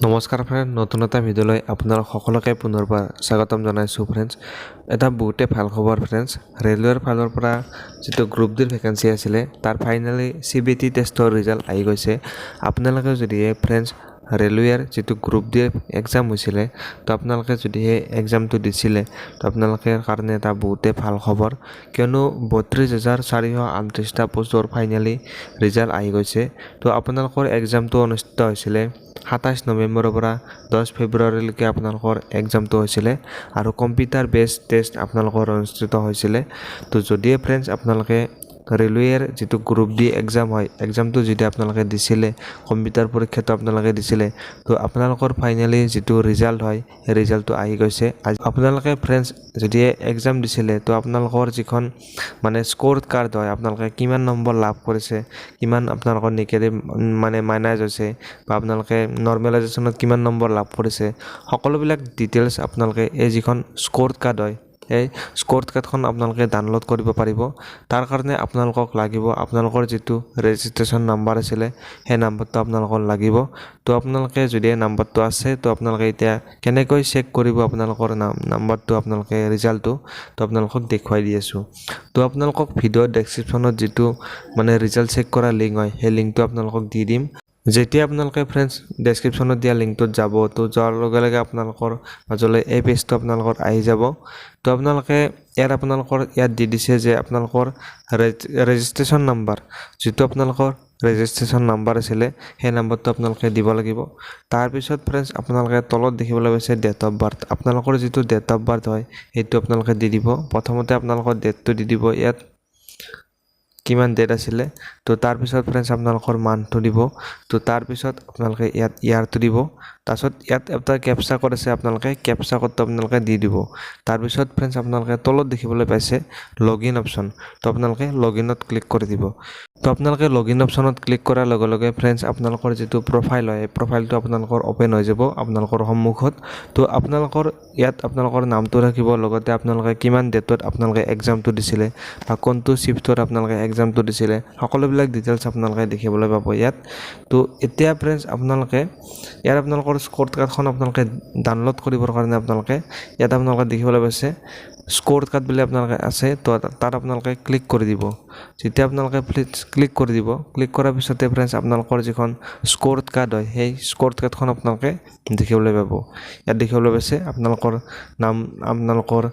নমস্কাৰ ফ্ৰেণ্ড, নতুন এটা ভিডিঅ'লৈ আপোনালোক সকলোকে পুনৰবাৰ স্বাগতম জনাইছোঁ ফ্ৰেণ্ডছ। এটা বহুতে ভাল খবৰ ফ্ৰেণ্ডছ, ৰেলৱেৰ ফালৰ পৰা যিটো গ্ৰুপ ডিৰ ভেকেঞ্চি আছিলে তাৰ ফাইনেলি CBT টেষ্টৰ ৰিজাল্ট আহি গৈছে। আপোনালোকে যদিহে ফ্ৰেণ্ডছ ৰেলৱেৰ যিটো গ্ৰুপ ডিৰ এক্সাম হৈছিলে, তো আপোনালোকে যদিহে এক্সামটো দিছিলে, তো আপোনালোকৰ কাৰণে এটা বহুতে ভাল খবৰ, কিয়নো 32,438টা পোষ্টৰ ফাইনেলি ৰিজাল্ট আহি গৈছে। তো আপোনালোকৰ এক্সামটো অনুষ্ঠিত হৈছিলে 27 নৱেম্বৰৰ পৰা 10 ফেব্ৰুৱাৰীলৈকে আপোনালোকৰ এক্সামটো হৈছিলে আৰু কম্পিউটাৰ বেছ টেষ্ট আপোনালোকৰ অনুষ্ঠিত হৈছিলে। তো যদিহে ফ্ৰেণ্ডছ আপোনালোকে ৰেলৱেৰ যিটো গ্ৰুপ ডি এক্সাম হয়, এক্সামটো যদি আপোনালোকে দিছিলে, কম্পিউটাৰ পৰীক্ষাটো আপোনালোকে দিছিলে, তো আপোনালোকৰ ফাইনেলি যিটো ৰিজাল্ট হয় সেই ৰিজাল্টটো আহি গৈছে। আপোনালোকে ফ্ৰেণ্ডছ যদিহে এক্সাম দিছিলে, তো আপোনালোকৰ যিখন স্ক'ৰ কাৰ্ড হয়, আপোনালোকে কিমান নম্বৰ লাভ কৰিছে, কিমান আপোনালোকৰ নিগেটিভ মাইনাছ হৈছে, বা আপোনালোকে নৰ্মেলাইজেশ্যনত কিমান নম্বৰ লাভ কৰিছে, সকলোবিলাক ডিটেইলছ আপোনালোকে এই যিখন স্ক'ৰ কাৰ্ড হয় এই স্ক'ৰ কাৰ্ডখন আপোনালোকে ডাউনলোড কৰিব পাৰিব। তাৰ কাৰণে আপোনালোকক লাগিব আপোনালোকৰ যিটো ৰেজিষ্ট্ৰেশ্যন নাম্বাৰ আছিলে সেই নাম্বাৰটো আপোনালোকৰ লাগিব। তো আপোনালোকে যদি এই নাম্বাৰটো আছে, তো আপোনালোকে এতিয়া কেনেকৈ চেক কৰিব আপোনালোকৰ নাম্বাৰটো, আপোনালোকে ৰিজাল্টটো, তো আপোনালোকক দেখুৱাই দি আছোঁ। তো আপোনালোকক ভিডিঅ'ৰ ডেছক্ৰিপশ্যনত যিটো ৰিজাল্ট চেক কৰা লিংক হয় সেই লিংকটো আপোনালোকক দি দিম। যেতিয়া আপোনালোকে ফ্ৰেণ্ডছ ডেছক্ৰিপশ্যনত দিয়া লিংকটোত যাব, তো যোৱাৰ লগে লগে আপোনালোকৰ মাজলৈ এই পেজটো আপোনালোকৰ আহি যাব। তো আপোনালোকে ইয়াত দি দিছে যে আপোনালোকৰ ৰেজিষ্ট্ৰেশ্যন নাম্বাৰ, যিটো আপোনালোকৰ ৰেজিষ্ট্ৰেশ্যন নাম্বাৰ আছিলে সেই নাম্বাৰটো আপোনালোকে দিব লাগিব। তাৰপিছত ফ্ৰেণ্ডছ আপোনালোকে তলত দেখিবলৈ পাইছে ডেট অফ বাৰ্থ, আপোনালোকৰ যিটো ডেট অফ বাৰ্থ হয় সেইটো আপোনালোকে দি দিব। প্ৰথমতে আপোনালোকৰ ডেটটো দি দিব, ইয়াত কিমান ডেট আছিলে, তো তাৰপিছত ফ্ৰেণ্ডছ আপোনালোকৰ মান্থটো দিব, তো তাৰপিছত আপোনালোকে ইয়াত ইয়াৰটো দিব। তাৰপিছত ইয়াত এটা কেপচা কোড আছে, আপোনালোকে কেপচা কোডটো আপোনালোকে দি দিব। তাৰপিছত ফ্ৰেণ্ডছ আপোনালোকে তলত দেখিবলৈ পাইছে লগইন অপশ্যন, তো আপোনালোকে লগইনত ক্লিক কৰি দিব। তো আপোনালোকে লগইন অপশ্যনত ক্লিক কৰাৰ লগে লগে ফ্ৰেণ্ডছ আপোনালোকৰ যিটো প্ৰফাইল হয়, এই প্ৰফাইলটো আপোনালোকৰ অ'পেন হৈ যাব আপোনালোকৰ সন্মুখত। তো আপোনালোকৰ ইয়াত আপোনালোকৰ নামটো ৰাখিব, লগতে আপোনালোকে কিমান ডেটত আপোনালোকে এক্সামটো দিছিলে বা কোনটো শ্বিফ্টত আপোনালোকে এক্সামটো দিছিলে, সকলোবিলাক ডিটেইলছ আপোনালোকে দেখিবলৈ পাব ইয়াত। তো এতিয়া ফ্ৰেণ্ডছ আপোনালোকে আপোনালোকৰ স্ক'ৰ কাৰ্ডখন আপোনালোকে ডাউনলোড কৰিবৰ কাৰণে আপোনালোকে ইয়াত আপোনালোকে দেখিবলৈ পাইছে স্ক'ৰ কাৰ্ড বুলি আপোনালোকে আছে, তো তাত আপোনালোকে ক্লিক কৰি দিব। যেতিয়া আপোনালোকে ক্লিক কৰি দিব, ক্লিক কৰাৰ পিছতে ফ্ৰেণ্ডছ আপোনালোকৰ যিখন স্ক'ৰ কাৰ্ড হয় সেই স্ক'ৰ কাৰ্ডখন আপোনালোকে দেখিবলৈ পাব। ইয়াত দেখিবলৈ পাইছে আপোনালোকৰ নাম, আপোনালোকৰ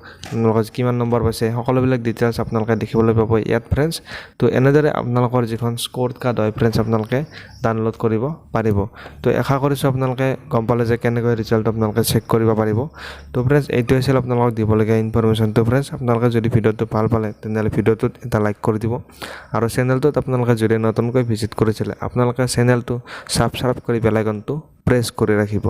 কিমান নম্বৰ পাইছে, সকলোবিলাক ডিটেইলছ আপোনালোকে দেখিবলৈ পাব ইয়াত ফ্ৰেণ্ডছ। তো এনেদৰে আপোনালোকৰ যিখন স্ক'ৰ কাৰ্ড হয় ফ্ৰেণ্ডছ আপোনালোকে ডাউনলোড কৰিব পাৰিব। তো আশা কৰিছোঁ আপোনালোকে গম পালে যে কেনেকৈ ৰিজাল্ট আপোনালোকে চেক কৰিব পাৰিব। তো ফ্ৰেণ্ডছ এইটো আছিল আপোনালোকক দিবলগীয়া ইনফৰমেশ্যনটো। ফ্ৰেণ্ডছ আপোনালোকে যদি ভিডিঅ'টো ভাল পালে তেনেহ'লে ভিডিঅ'টোত এটা লাইক কৰি দিব, আৰু চেনেলটোত আপোনালোকে যদি নতুনকৈ ভিজিট কৰিছিলে আপোনালোকে চেনেলটো ছাবস্ক্ৰাইব কৰি বেল আইকনটো প্ৰেছ কৰি ৰাখিব।